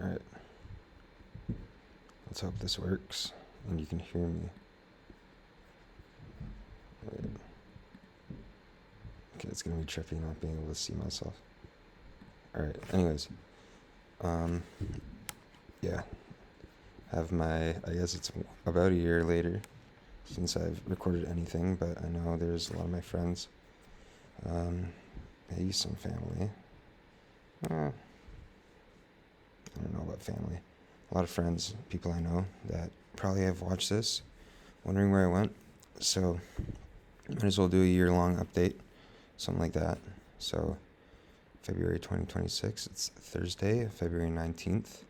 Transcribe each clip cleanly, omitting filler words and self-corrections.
Alright. Let's hope this works and you can hear me. Wait. Okay, it's gonna be trippy not being able to see myself. Alright, anyways. Yeah. I guess it's about a year later since I've recorded anything, but I know there's a lot of my friends, maybe some family. I don't know about family. A lot of friends, people I know that probably have watched this, wondering where I went. So, might as well do a year-long update, something like that. So, February 2026, it's Thursday, February 19th,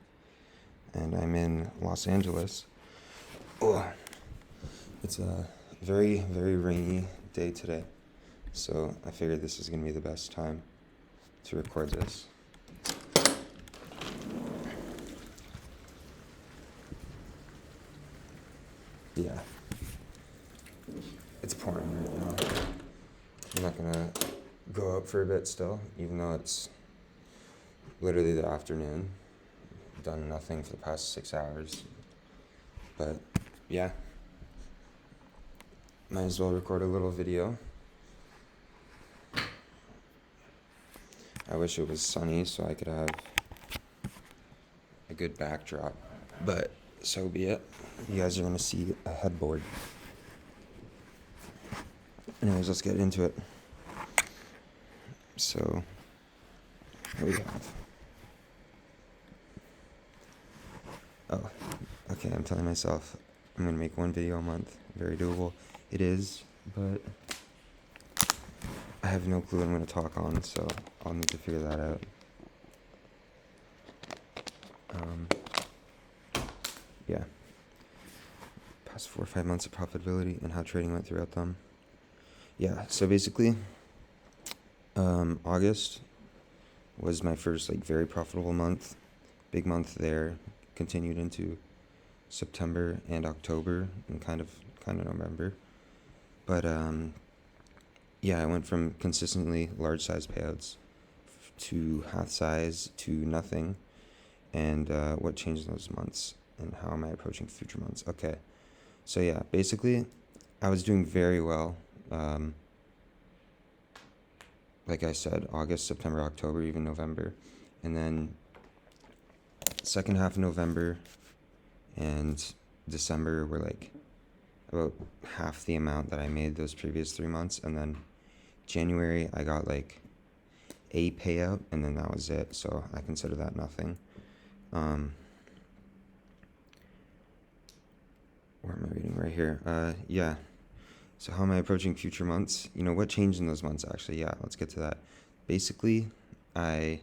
and I'm in Los Angeles. Oh, it's a very, very rainy day today, so I figured this is going to be the best time to record this. Yeah, it's pouring right now. I'm not gonna go out for a bit still, even though it's literally the afternoon. I've done nothing for the past 6 hours. But yeah, might as well record a little video. I wish it was sunny so I could have a good backdrop, but so be it. You guys are gonna see a headboard. Anyways, let's get into it. So, what do we have? Oh, okay, I'm telling myself I'm gonna make one video a month. Very doable. It is, but I have no clue what I'm gonna talk on, so I'll need to figure that out. Yeah. Past 4 or 5 months of profitability and how trading went throughout them. Yeah, so basically, August was my first very profitable month. Big month there. Continued into September and October and kind of November. But yeah, I went from consistently large size payouts to half size to nothing. And what changed in those months and how am I approaching future months? Okay, so yeah, basically I was doing very well. Like I said, August, September, October, even November. And then second half of November and December were about half the amount that I made those previous 3 months. And then January I got a payout and then that was it. So I consider that nothing. Where am I reading? Right here. Yeah. So how am I approaching future months? What changed in those months, actually? Yeah, let's get to that. Basically, I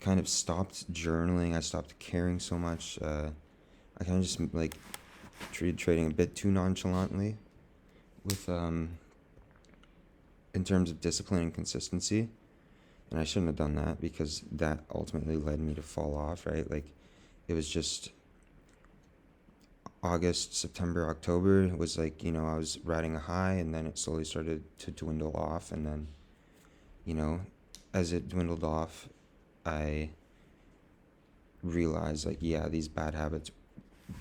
kind of stopped journaling. I stopped caring so much. I kind of just, treated trading a bit too nonchalantly with, in terms of discipline and consistency. And I shouldn't have done that because that ultimately led me to fall off, right? It was just August, September, October. It was I was riding a high and then it slowly started to dwindle off. And then, as it dwindled off, I realized yeah, these bad habits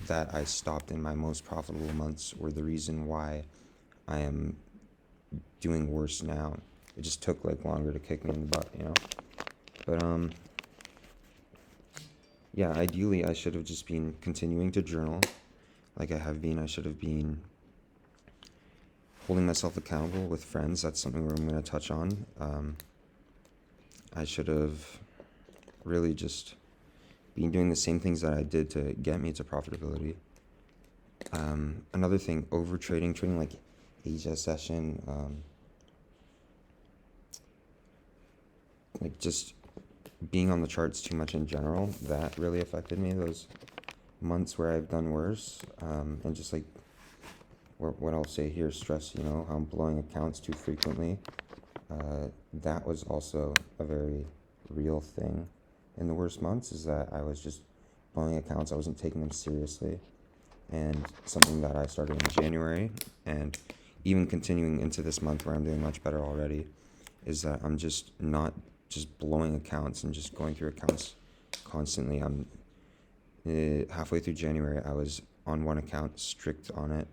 that I stopped in my most profitable months were the reason why I am doing worse now. It just took longer to kick me in the butt, But yeah, ideally I should have just been continuing to journal like I have been. I should have been holding myself accountable with friends. That's something where I'm going to touch on. I should have really just been doing the same things that I did to get me to profitability. Another thing, over trading Asia session, just being on the charts too much in general, that really affected me those months where I've done worse. And just what I'll say here, stress, how I'm blowing accounts too frequently. That was also a very real thing in the worst months, is that I was just blowing accounts. I wasn't taking them seriously. And something that I started in January and even continuing into this month where I'm doing much better already is that I'm just not just blowing accounts and just going through accounts constantly. I'm halfway through January, I was on one account, strict on it.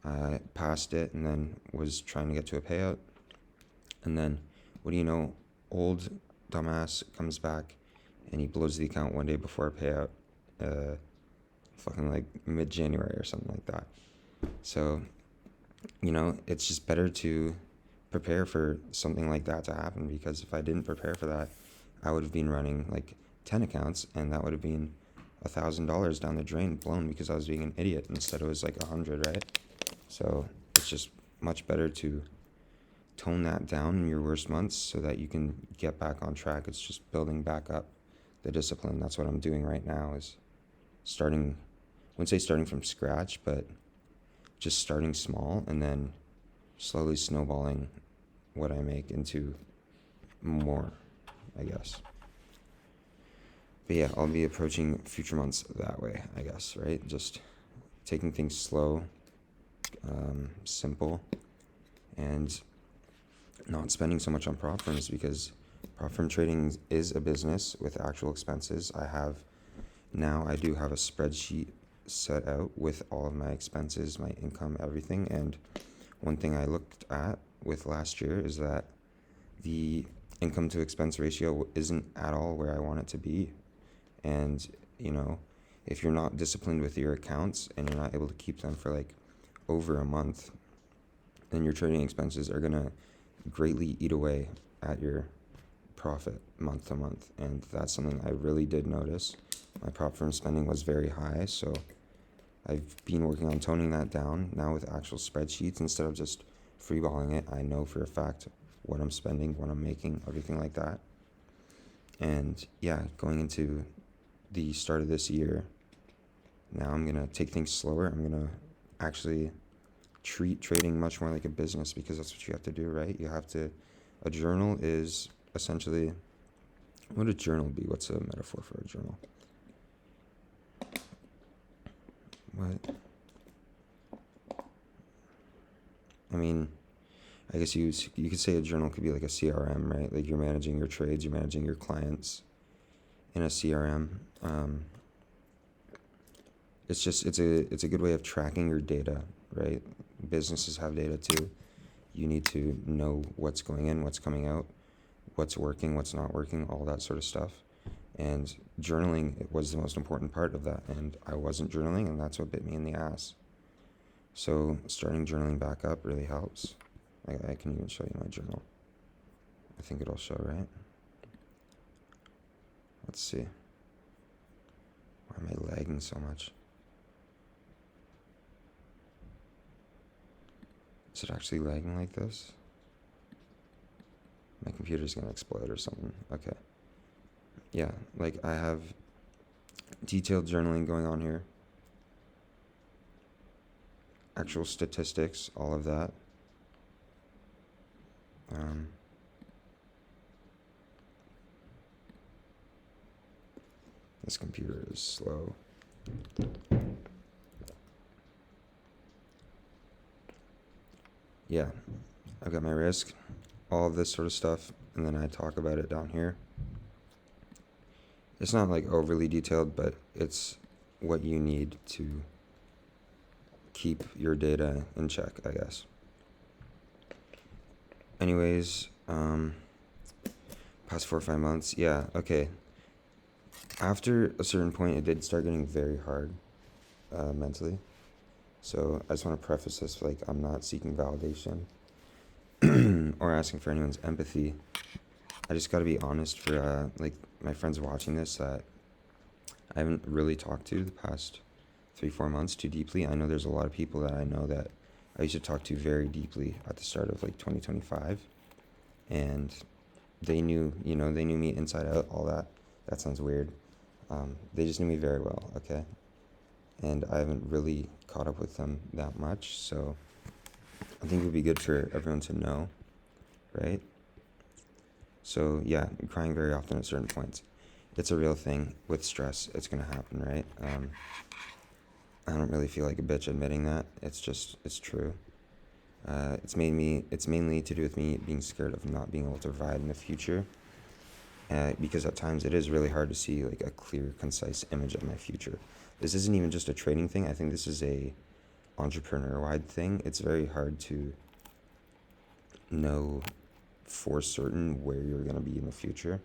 I passed it and then was trying to get to a payout. And then, what do you know, old dumbass comes back and he blows the account one day before a payout, fucking like mid-January or something like that. So, it's just better to prepare for something like that to happen, because if I didn't prepare for that, I would have been running like 10 accounts and that would have been $1,000 down the drain, blown, because I was being an idiot. Instead it was like 100, right? So it's just much better to tone that down in your worst months so that you can get back on track. It's just building back up the discipline. That's what I'm doing right now, is starting, I wouldn't say starting from scratch, but just starting small and then slowly snowballing what I make into more, I guess. But yeah, I'll be approaching future months that way, I guess, right? Just taking things slow, simple, and not spending so much on prop firms, because prop firm trading is a business with actual expenses. I do have a spreadsheet set out with all of my expenses, my income, everything. And one thing I looked at with last year is that the income to expense ratio isn't at all where I want it to be. And, if you're not disciplined with your accounts and you're not able to keep them for like over a month, then your trading expenses are going to greatly eat away at your profit month to month. And that's something I really did notice. My prop firm spending was very high, so I've been working on toning that down now with actual spreadsheets instead of just freeballing it. I know for a fact what I'm spending, what I'm making, everything like that. And yeah, going into the start of this year, now I'm going to take things slower. I'm going to actually treat trading much more like a business, because that's what you have to do, right? A journal is essentially, what would a journal be? What's a metaphor for a journal? What? I mean, I guess you could say a journal could be like a CRM, right? Like you're managing your trades, you're managing your clients in a CRM. It's a good way of tracking your data, right? Businesses have data too. You need to know what's going in, what's coming out, what's working, what's not working, all that sort of stuff. And journaling was the most important part of that, and I wasn't journaling, and that's what bit me in the ass. So starting journaling back up really helps. I can even show you my journal. I think it'll show, right? Let's see. Why am I lagging so much? Is it actually lagging like this? My computer's gonna explode or something. Okay. Yeah, like I have detailed journaling going on here. Actual statistics, all of that. This computer is slow. Yeah, I've got my risk, all of this sort of stuff, and then I talk about it down here. It's not like overly detailed, but it's what you need to keep your data in check, I guess. Anyways, past 4 or 5 months, yeah, okay. After a certain point, it did start getting very hard mentally. So I just want to preface this, like, I'm not seeking validation or asking for anyone's empathy. I just got to be honest for, like, my friends watching this that I haven't really talked to the past 3-4 months too deeply. I know there's a lot of people that I know that I used to talk to very deeply at the start of, like, 2025. And they knew me inside out, all that. That sounds weird. They just knew me very well, okay? And I haven't really caught up with them that much, so I think it would be good for everyone to know, right? So yeah, crying very often at certain points. It's a real thing with stress. It's gonna happen, right? I don't really feel like a bitch admitting that. It's true. It's mainly to do with me being scared of not being able to provide in the future. because at times it is really hard to see like a clear, concise image of my future. This isn't even just a trading thing. I think this is a entrepreneur-wide thing. It's very hard to know for certain where you're going to be in the future.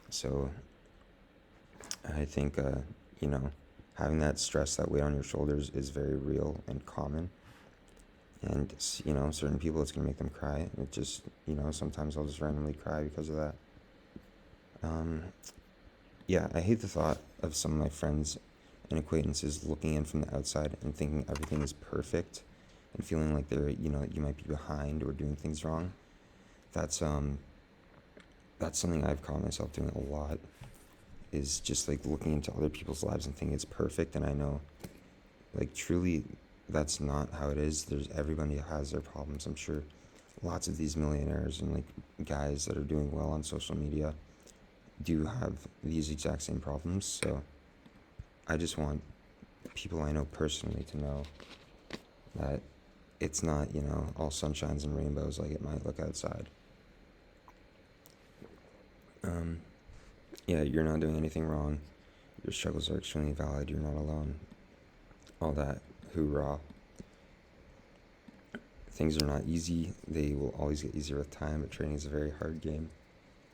So I think, having that stress, that weight on your shoulders is very real and common. And, certain people, it's going to make them cry. It just, sometimes I'll just randomly cry because of that. Yeah, I hate the thought of some of my friends and acquaintances looking in from the outside and thinking everything is perfect and feeling like they're, you might be behind or doing things wrong. That's something I've caught myself doing a lot, is just like looking into other people's lives and thinking it's perfect. And I know, like, truly that's not how it is. Everybody has their problems. I'm sure lots of these millionaires and like guys that are doing well on social media do have these exact same problems. So I just want people I know personally to know that it's not, all sunshines and rainbows like it might look outside. Yeah, you're not doing anything wrong. Your struggles are extremely valid. You're not alone. All that hoorah. Things are not easy. They will always get easier with time, but trading is a very hard game.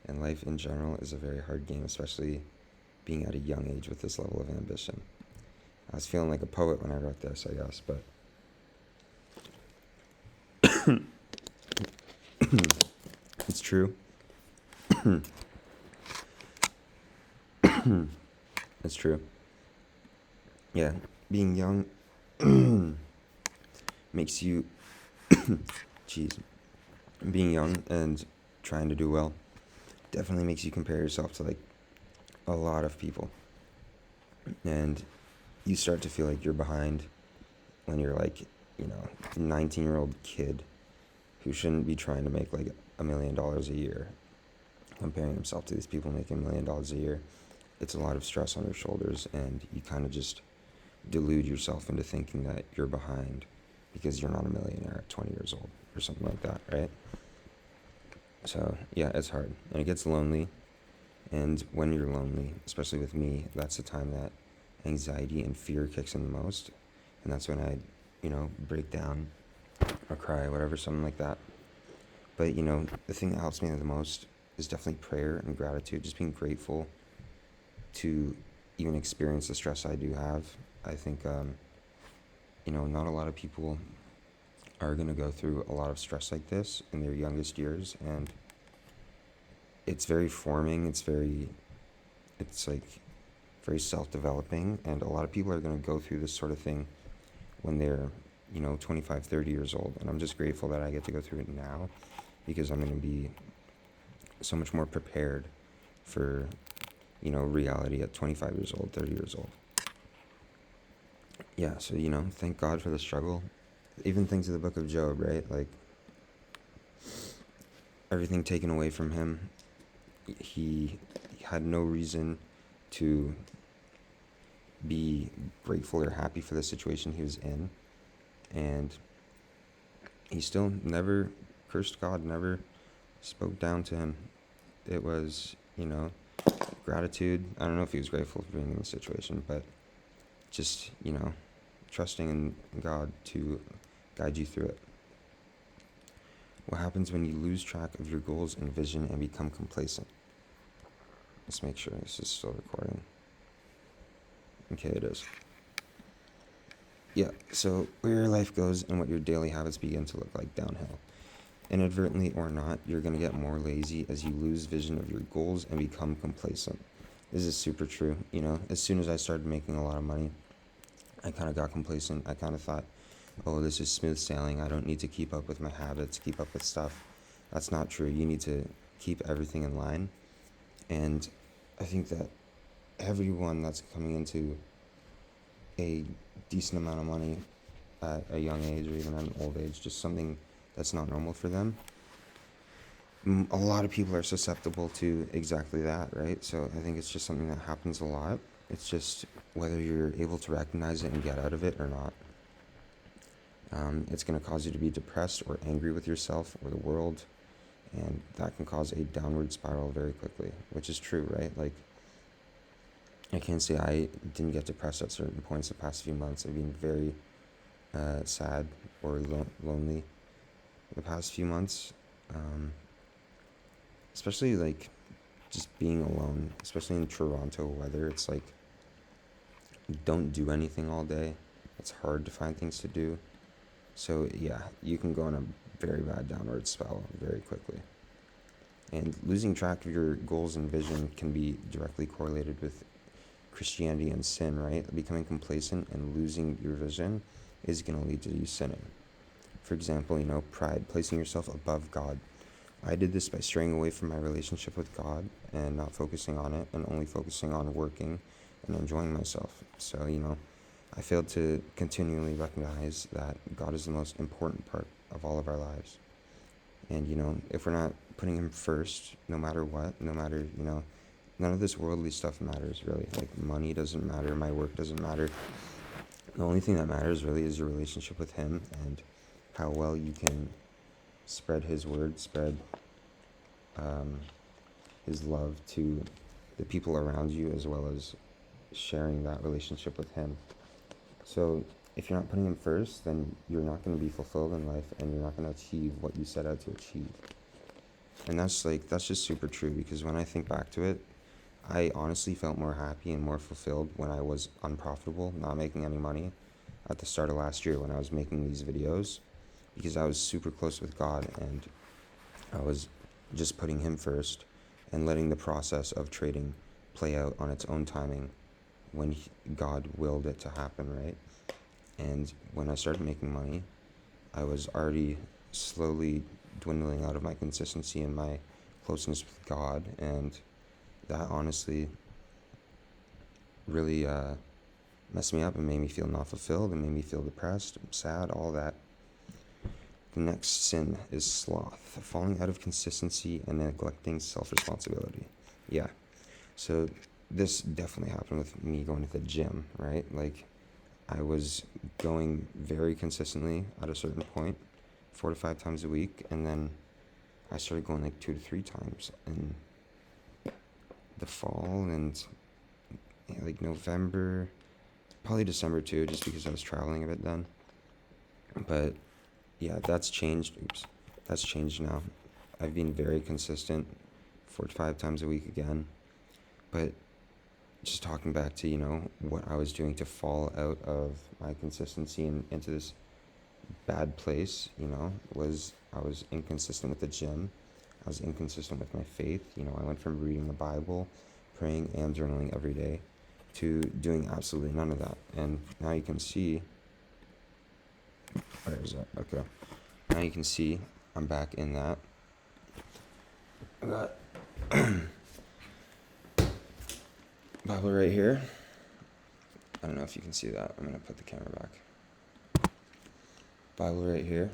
And life in general is a very hard game, especially being at a young age with this level of ambition. I was feeling like a poet when I wrote this, I guess, but it's true. It's true. Yeah, being young makes you, being young and trying to do well definitely makes you compare yourself to like a lot of people. And you start to feel like you're behind when you're like, 19-year-old kid who shouldn't be trying to make like $1 million a year, comparing himself to these people making $1 million a year. It's a lot of stress on your shoulders, and you kind of just delude yourself into thinking that you're behind because you're not a millionaire at 20 years old or something like that, right? So yeah, it's hard, and it gets lonely. And when you're lonely, especially with me, that's the time that anxiety and fear kicks in the most. And that's when I, break down or cry, whatever, something like that. But, the thing that helps me the most is definitely prayer and gratitude, just being grateful to even experience the stress I do have. I think, not a lot of people are going to go through a lot of stress like this in their youngest years. And it's very forming. It's like very self-developing. And a lot of people are going to go through this sort of thing when they're, 25, 30 years old. And I'm just grateful that I get to go through it now, because I'm going to be so much more prepared for, reality at 25 years old, 30 years old. Yeah, so, thank God for the struggle. Even things of the book of Job, right? Like, everything taken away from him. He had no reason to be grateful or happy for the situation he was in. And he still never cursed God, never spoke down to him. It was, gratitude. I don't know if he was grateful for being in the situation, but just, trusting in God to guide you through it. What happens when you lose track of your goals and vision and become complacent? Let's make sure this is still recording. Okay, it is. Yeah, so where your life goes and what your daily habits begin to look like downhill. Inadvertently or not, you're going to get more lazy as you lose vision of your goals and become complacent. This is super true. As soon as I started making a lot of money, I kind of got complacent. I kind of thought, oh, this is smooth sailing. I don't need to keep up with my habits, keep up with stuff. That's not true. You need to keep everything in line. And I think that everyone that's coming into a decent amount of money at a young age or even at an old age, just something that's not normal for them, a lot of people are susceptible to exactly that, right? So I think it's just something that happens a lot. It's just whether you're able to recognize it and get out of it or not. It's going to cause you to be depressed or angry with yourself or the world, and that can cause a downward spiral very quickly, which is true, right? Like, I can't say I didn't get depressed at certain points the past few months. I've been very sad or lonely the past few months, especially like just being alone, especially in Toronto weather. It's like you don't do anything all day. It's hard to find things to do. So yeah, you can go on a very bad downward spell very quickly. And losing track of your goals and vision can be directly correlated with Christianity and sin, right? Becoming complacent and losing your vision is going to lead to you sinning. For example, pride, placing yourself above God. I did this by straying away from my relationship with God and not focusing on it and only focusing on working and enjoying myself. So, I failed to continually recognize that God is the most important part of all of our lives. And, if we're not putting him first, no matter what, no matter, none of this worldly stuff matters, really. Like, money doesn't matter, my work doesn't matter. The only thing that matters, really, is your relationship with him and how well you can spread his word, spread his love to the people around you, as well as sharing that relationship with him. So if you're not putting him first, then you're not going to be fulfilled in life, and you're not going to achieve what you set out to achieve. And that's just super true, because when I think back to it, I honestly felt more happy and more fulfilled when I was unprofitable, not making any money, at the start of last year when I was making these videos, because I was super close with God, and I was just putting him first and letting the process of trading play out on its own timing when God willed it to happen, right? And when I started making money, I was already slowly dwindling out of my consistency and my closeness with God, and that honestly really messed me up and made me feel not fulfilled and made me feel depressed, sad, all that. The next sin is sloth, falling out of consistency and neglecting self-responsibility. Yeah, so this definitely happened with me going to the gym, right? Like, I was going very consistently at a certain point, 4 to 5 times a week, and then I started going like 2 to 3 times in the fall and like November, probably December too, just because I was traveling a bit then. But yeah, that's changed. That's changed now. I've been very consistent, 4 to 5 times a week again. But just talking back to, what I was doing to fall out of my consistency and into this bad place, was I was inconsistent with the gym. I was inconsistent with my faith. I went from reading the Bible, praying, and journaling every day to doing absolutely none of that. And now you can see, where is that? Okay. Now you can see I'm back in that. I got Bible right here. I don't know if you can see that. I'm going to put the camera back. Bible right here.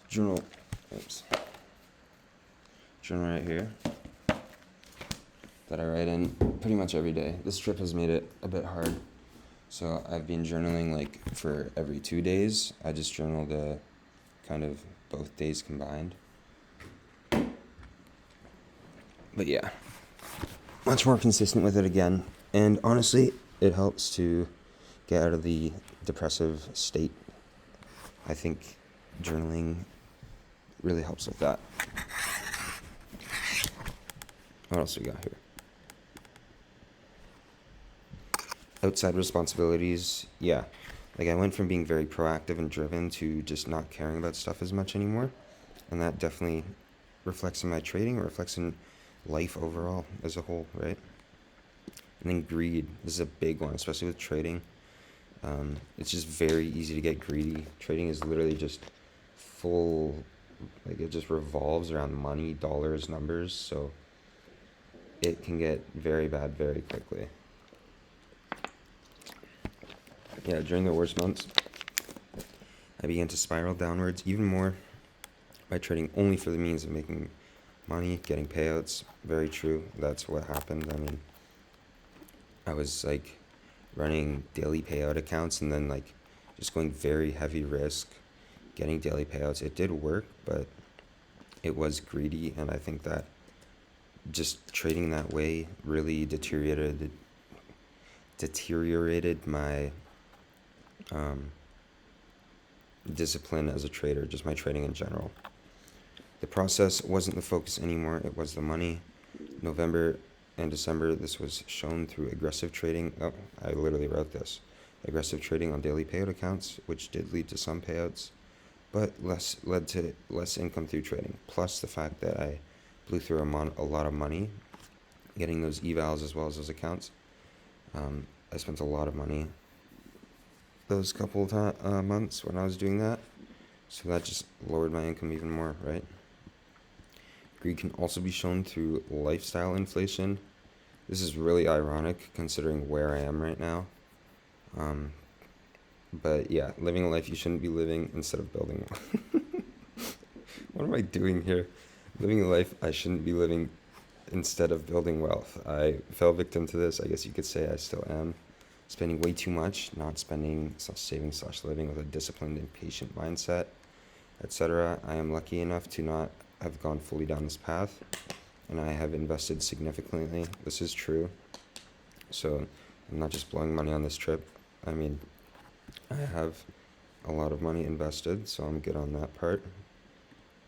Journal. Oops. Journal right here that I write in pretty much every day. This trip has made it a bit hard. So I've been journaling like for every 2 days. I just journal the kind of both days combined. But yeah, much more consistent with it again. And honestly, it helps to get out of the depressive state. I think journaling really helps with that. What else we got here? Outside responsibilities, yeah. Like, I went from being very proactive and driven to just not caring about stuff as much anymore. And that definitely reflects in my trading, or reflects in life overall as a whole, right? And then greed. This is a big one, especially with trading. It's just very easy to get greedy. Trading is literally just it just revolves around money, dollars, numbers. So it can get very bad very quickly. Yeah, during the worst months, I began to spiral downwards even more by trading only for the means of making money, getting payouts. Very true. That's what happened. I mean, I was like running daily payout accounts and then like just going very heavy risk, getting daily payouts. It did work, but it was greedy, and I think that just trading that way really deteriorated my discipline as a trader, just my trading in general. The process wasn't the focus anymore, it was the money. November and December, this was shown through aggressive trading. Oh, I literally wrote this. Aggressive trading on daily payout accounts, which did lead to some payouts, but led to less income through trading. Plus the fact that I blew through a lot of money getting those evals as well as those accounts. I spent a lot of money those couple of months when I was doing that, so that just lowered my income even more, right? Greed can also be shown through lifestyle inflation. This is really ironic considering where I am right now. But yeah, living a life you shouldn't be living instead of building one. What am I doing here? Living a life I shouldn't be living instead of building wealth. I fell victim to this. I guess you could say I still am. Spending way too much, not spending saving living with a disciplined and patient mindset, etc. I am lucky enough to not have gone fully down this path, and I have invested significantly. This is true. So I'm not just blowing money on this trip. I mean, I have a lot of money invested, so I'm good on that part.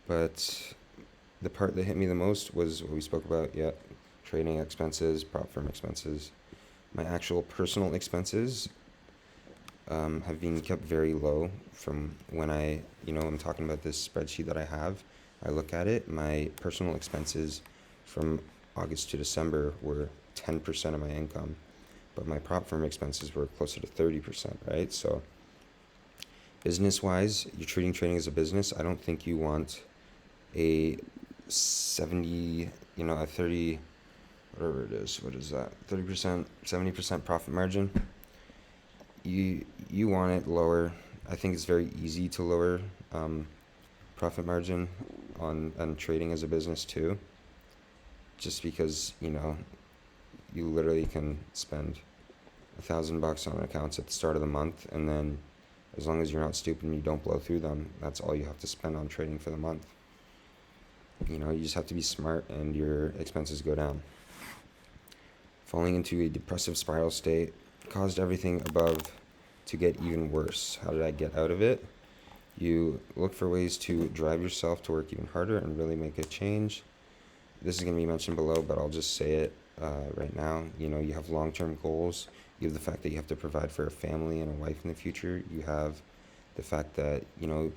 But the part that hit me the most was what we spoke about, trading expenses, prop firm expenses. My actual personal expenses have been kept very low from when I'm talking about this spreadsheet that I have. I look at it, my personal expenses from August to December were 10% of my income, but my prop firm expenses were closer to 30%, right? So business-wise, you're treating trading as a business. I don't think you want a 70, a 30, whatever it is, what is that, 30%, 70% profit margin. You want it lower. I think it's very easy to lower profit margin on trading as a business too, just because you literally can spend $1,000 on accounts at the start of the month, and then as long as you're not stupid and you don't blow through them, that's all you have to spend on trading for the month. You just have to be smart and your expenses go down. Falling into a depressive spiral state caused everything above to get even worse. How did I get out of it? You look for ways to drive yourself to work even harder and really make a change. This is going to be mentioned below, but I'll just say it right now. You have long-term goals. You have the fact that you have to provide for a family and a wife in the future. You have the fact that, you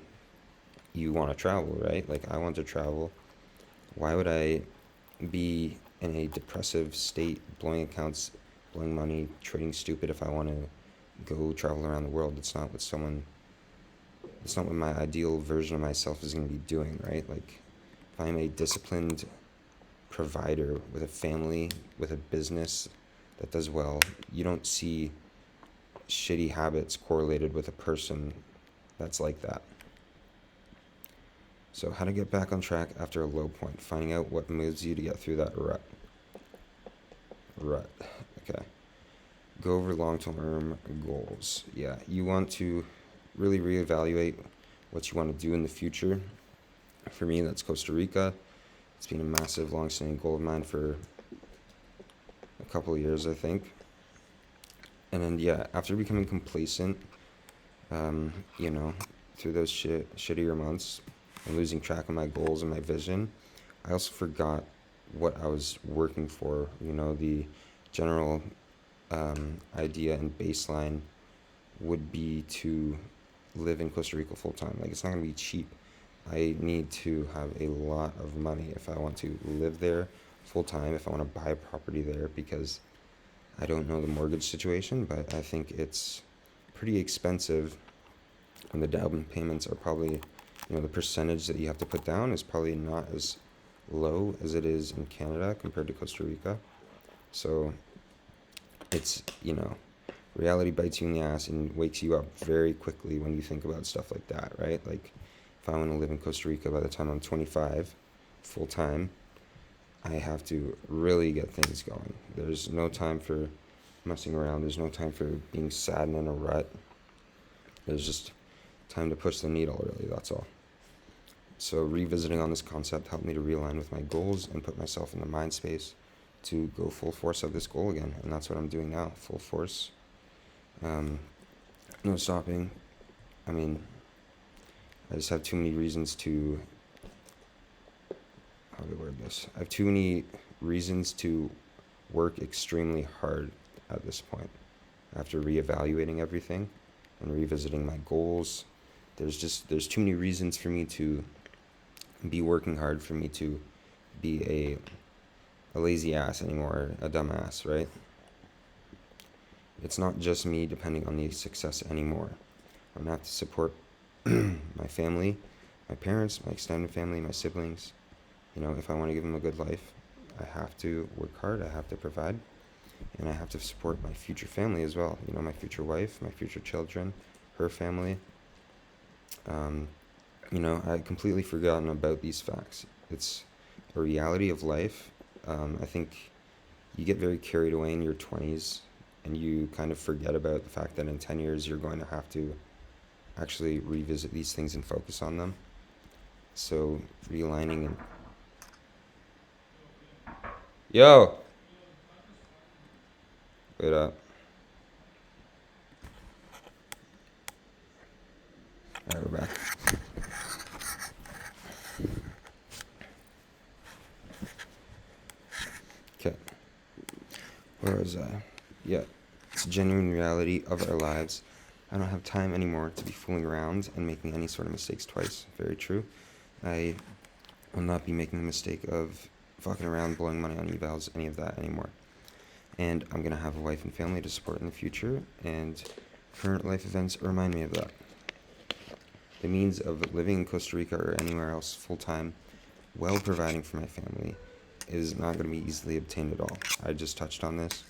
want to travel, right? Like, I want to travel. Why would I be in a depressive state, blowing accounts, blowing money, trading stupid if I want to go travel around the world? It's not what my ideal version of myself is going to be doing, right? Like, if I'm a disciplined provider with a family, with a business that does well, you don't see shitty habits correlated with a person that's like that. So how to get back on track after a low point, finding out what moves you to get through that rut. Okay. Go over long-term goals. Yeah, you want to really reevaluate what you want to do in the future. For me, that's Costa Rica. It's been a massive, long-standing goal of mine for a couple of years, I think. And then, after becoming complacent, through those shittier months and losing track of my goals and my vision, I also forgot what I was working for. The general idea and baseline would be to live in Costa Rica full time. Like, it's not going to be cheap. I need to have a lot of money if I want to live there full time, if I want to buy a property there, because I don't know the mortgage situation, but I think it's pretty expensive, and the down payments are probably, the percentage that you have to put down is probably not as low as it is in Canada compared to Costa Rica. So it's, reality bites you in the ass and wakes you up very quickly when you think about stuff like that, right? Like, if I want to live in Costa Rica by the time I'm 25 full time, I have to really get things going. There's no time for messing around. There's no time for being sad and in a rut. There's just time to push the needle, really, that's all. So revisiting on this concept helped me to realign with my goals and put myself in the mind space to go full force of this goal again. And that's what I'm doing now, full force. No stopping. I mean, I just have too many reasons to, how do I word this? I have too many reasons to work extremely hard at this point. After reevaluating everything and revisiting my goals, there's too many reasons for me to be working hard, for me to be a lazy ass anymore, a dumbass, right? It's not just me depending on the success anymore. I'm gonna have to support my family, my parents, my extended family, my siblings. You know, if I want to give them a good life, I have to work hard, I have to provide, and I have to support my future family as well. You know, my future wife, my future children, her family. You know, I had completely forgotten about these facts. It's a reality of life. I think you get very carried away in your 20s and you kind of forget about the fact that in 10 years you're going to have to actually revisit these things and focus on them. So realigning and yo, wait up. Alright, we're back. Okay. Where was I? Yeah. It's a genuine reality of our lives. I don't have time anymore to be fooling around and making any sort of mistakes twice. Very true. I will not be making the mistake of fucking around, blowing money on evals, any of that anymore. And I'm going to have a wife and family to support in the future, and current life events remind me of that. The means of living in Costa Rica or anywhere else full-time, while providing for my family, is not going to be easily obtained at all. I just touched on this.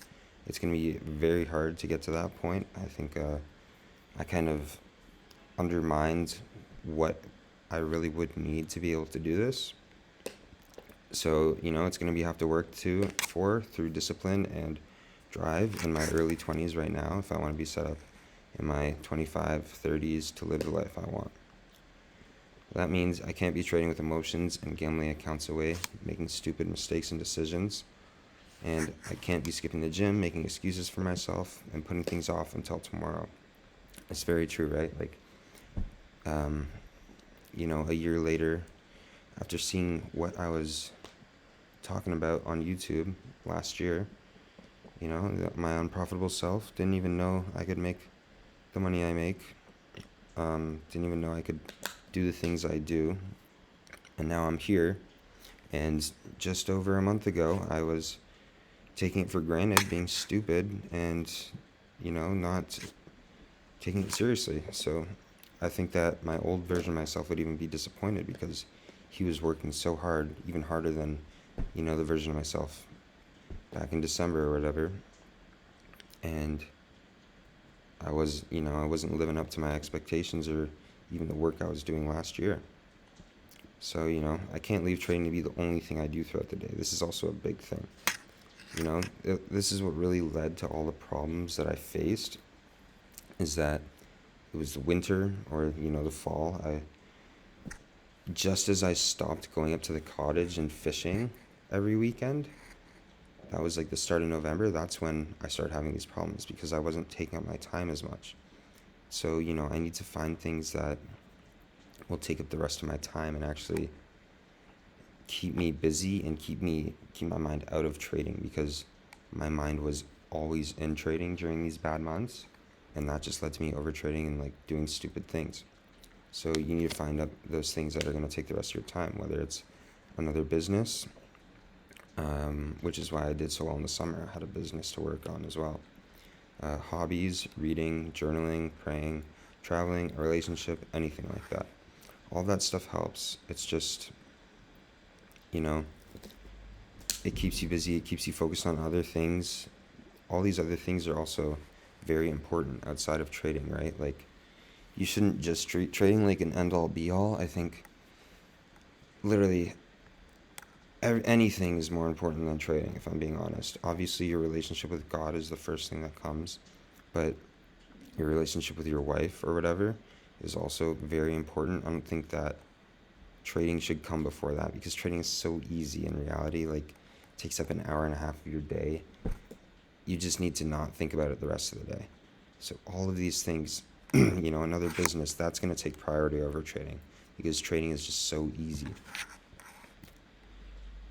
It's going to be very hard to get to that point. I think I kind of undermined what I really would need to be able to do this. So, you know, it's going to be have to work through discipline and drive in my early 20s right now if I want to be set up in my 25, 30s to live the life I want. That means I can't be trading with emotions and gambling accounts away, making stupid mistakes and decisions. And I can't be skipping the gym, making excuses for myself, and putting things off until tomorrow. It's very true, right? Like, you know, a year later, after seeing what I was talking about on YouTube last year, you know, my unprofitable self didn't even know I could make the money I make, didn't even know I could do the things I do, and now I'm here. And just over a month ago, I was taking it for granted, being stupid, and, you know, not taking it seriously. So I think that my old version of myself would even be disappointed because he was working so hard, even harder than, you know, the version of myself back in December or whatever. And I wasn't living up to my expectations or even the work I was doing last year. So, you know, I can't leave trading to be the only thing I do throughout the day. This is also a big thing. You know, this is what really led to all the problems that I faced, is that it was the winter or, you know, the fall. Just as I stopped going up to the cottage and fishing every weekend, that was like the start of November, that's when I started having these problems because I wasn't taking up my time as much. So, you know, I need to find things that will take up the rest of my time and actually keep me busy and keep my mind out of trading, because my mind was always in trading during these bad months, and that just led to me over trading and like doing stupid things. So you need to find out those things that are going to take the rest of your time, whether it's another business, which is why I did so well in the summer. I had a business to work on as well. Hobbies, reading, journaling, praying, traveling, a relationship, anything like that. All that stuff helps. It's just, you know, it keeps you busy, it keeps you focused on other things. All these other things are also very important outside of trading, right? Like, you shouldn't just treat trading like an end-all be-all. I think literally anything is more important than trading, if I'm being honest. Obviously, your relationship with God is the first thing that comes, but your relationship with your wife or whatever is also very important. I don't think that trading should come before that, because trading is so easy in reality. Like, it takes up an hour and a half of your day. You just need to not think about it the rest of the day. So all of these things, another business, that's going to take priority over trading, because trading is just so easy.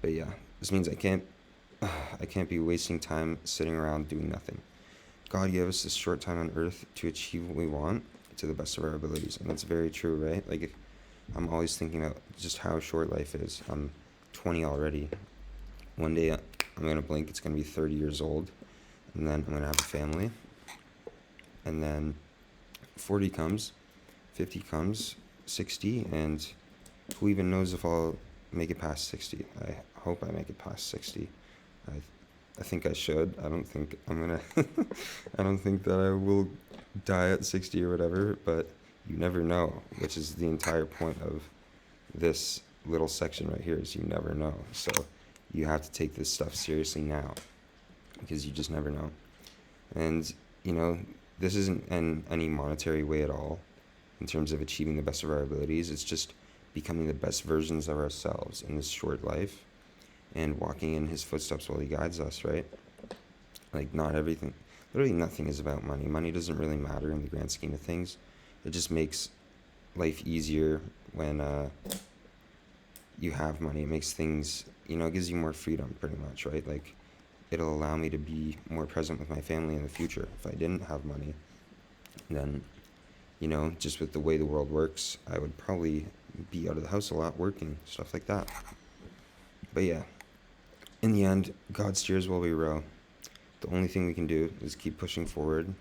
But yeah, this means I can't be wasting time sitting around doing nothing. God gave us this short time on earth to achieve what we want to the best of our abilities. And that's very true, right? Like, I'm always thinking about just how short life is. I'm 20 already. One day I'm going to blink, it's going to be 30 years old. And then I'm going to have a family. And then 40 comes, 50 comes, 60. And who even knows if I'll make it past 60. I hope I make it past 60. I think I should. I don't think I'm gonna I don't think that I will die at 60 or whatever, but you never know, which is the entire point of this little section right here, is you never know. So you have to take this stuff seriously now, because you just never know. And this isn't in any monetary way at all in terms of achieving the best of our abilities. It's just becoming the best versions of ourselves in this short life, and walking in his footsteps while he guides us, right? Like, not everything, literally nothing is about money. Money doesn't really matter in the grand scheme of things. It just makes life easier when you have money. It makes things, it gives you more freedom, pretty much, right? Like, it'll allow me to be more present with my family in the future. If I didn't have money, then, just with the way the world works, I would probably be out of the house a lot, working, stuff like that. But yeah, in the end, God steers while we row. The only thing we can do is keep pushing forward,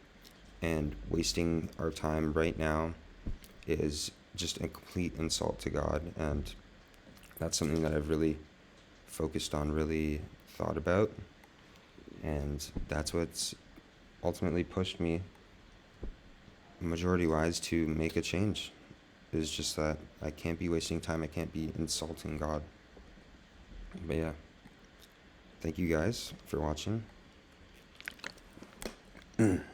and wasting our time right now is just a complete insult to God. And that's something that I've really focused on, really thought about, and that's what's ultimately pushed me, majority wise, to make a change. Is just that I can't be wasting time, I can't be insulting God. But yeah, thank you guys for watching. And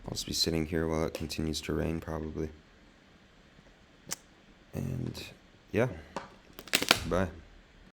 I'll just be sitting here while it continues to rain, probably. And yeah, bye.